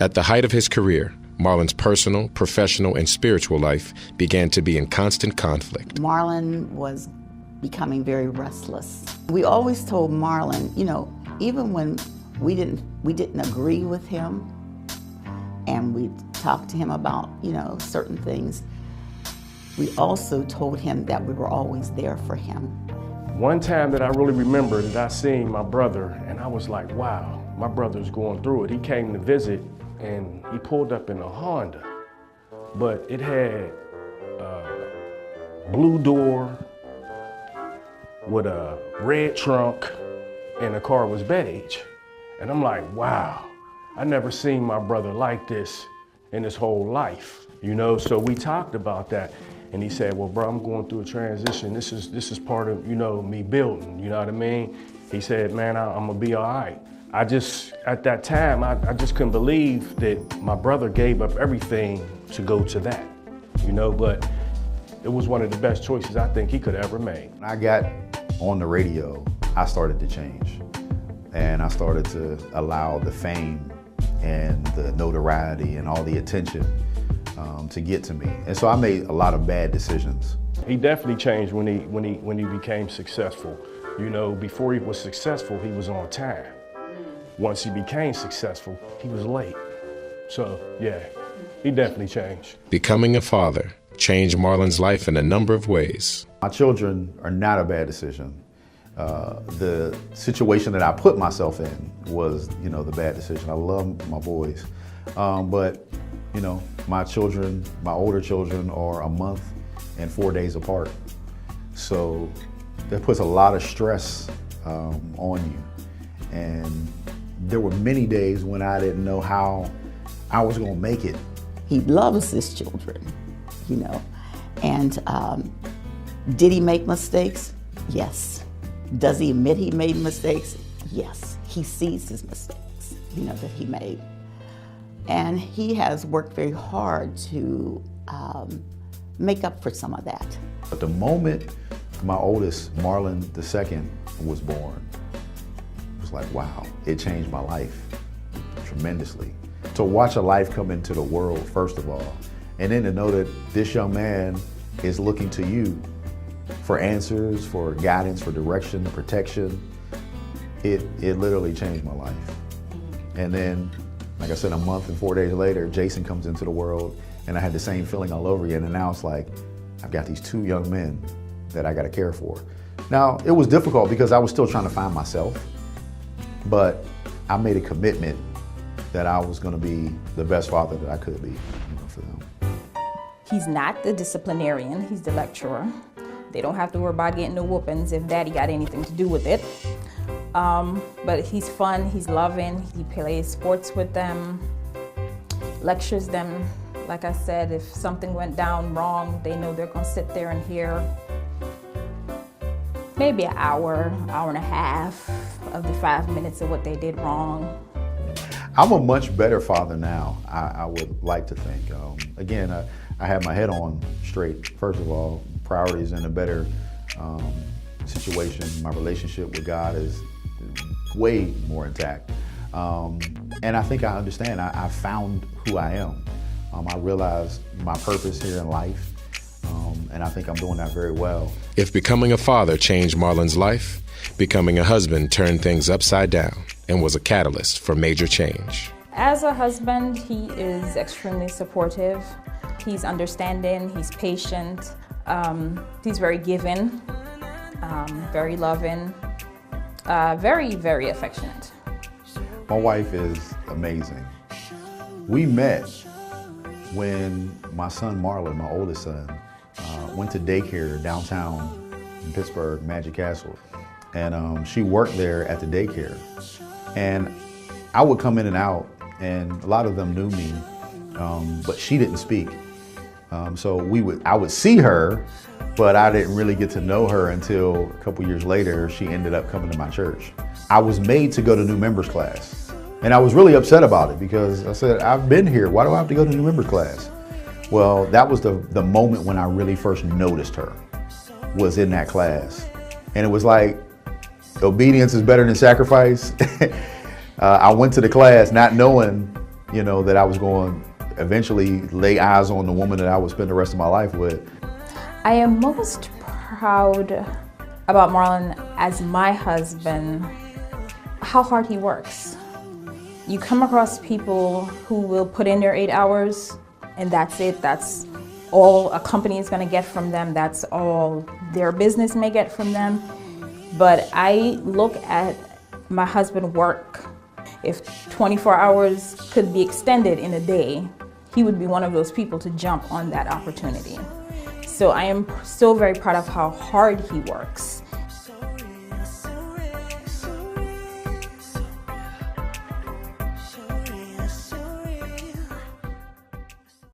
At the height of his career, Marlon's personal, professional, and spiritual life began to be in constant conflict. Marlon was becoming very restless. We always told Marlon, even when we didn't agree with him, and we talked to him about, certain things, we also told him that we were always there for him. One time that I really remember that I seen my brother, and I was like, wow, my brother's going through it. He came to visit, and he pulled up in a Honda, but it had a blue door with a red trunk, and the car was beige. And I'm like, wow, I never seen my brother like this in his whole life, So we talked about that, and he said, well, bro, I'm going through a transition. This is part of, me building, you know what I mean? He said, man, I'm gonna be all right. At that time, I just couldn't believe that my brother gave up everything to go to that, but it was one of the best choices I think he could have ever made. When I got on the radio, I started to change. And I started to allow the fame and the notoriety and all the attention to get to me. And so I made a lot of bad decisions. He definitely changed when he became successful. Before he was successful, he was on time. Once he became successful, he was late. So yeah, he definitely changed. Becoming a father changed Marlon's life in a number of ways. My children are not a bad decision. The situation that I put myself in was, the bad decision. I love my boys, but, my children, my older children are a month and 4 days apart. So that puts a lot of stress on you. And there were many days when I didn't know how I was gonna make it. He loves his children, and did he make mistakes? Yes. Does he admit he made mistakes? Yes. He sees his mistakes, that he made. And he has worked very hard to make up for some of that. But the moment my oldest, Marlon II, was born, it was like, wow, it changed my life tremendously. To watch a life come into the world, first of all, and then to know that this young man is looking to you for answers, for guidance, for direction, protection, it literally changed my life. And then, like I said, a month and 4 days later, Jason comes into the world, and I had the same feeling all over again. And now it's like, I've got these two young men that I got to care for. Now, it was difficult because I was still trying to find myself, but I made a commitment that I was going to be the best father that I could be for them. He's not the disciplinarian, he's the lecturer. They don't have to worry about getting the whoopings if daddy got anything to do with it. But he's fun, he's loving, he plays sports with them, lectures them. Like I said, if something went down wrong, they know they're gonna sit there and hear maybe an hour and a half of the 5 minutes of what they did wrong. I'm a much better father now, I would like to think. Again, I have my head on straight, first of all. Priorities in a better situation. My relationship with God is way more intact. And I think I understand. I found who I am. I realized my purpose here in life, and I think I'm doing that very well. If becoming a father changed Marlon's life, becoming a husband turned things upside down and was a catalyst for major change. As a husband, he is extremely supportive. He's understanding, he's patient, he's very giving, very loving, very, very affectionate. My wife is amazing. We met when my son Marlon, my oldest son, went to daycare downtown in Pittsburgh, Magic Castle. And she worked there at the daycare. And I would come in and out, and a lot of them knew me, but she didn't speak. So I would see her, but I didn't really get to know her until a couple years later. She ended up coming to my church. I was made to go to new members class, and I was really upset about it because I said, I've been here, why do I have to go to new members class? Well, that was the moment when I really first noticed her, was in that class. And it was like, obedience is better than sacrifice. I went to the class not knowing you know, that I was going to eventually lay eyes on the woman that I would spend the rest of my life with. I am most proud about Marlon as my husband, how hard he works. You come across people who will put in their 8 hours and that's it. That's all a company is going to get from them. That's all their business may get from them. But I look at my husband work. If 24 hours could be extended in a day, he would be one of those people to jump on that opportunity. So I am so very proud of how hard he works.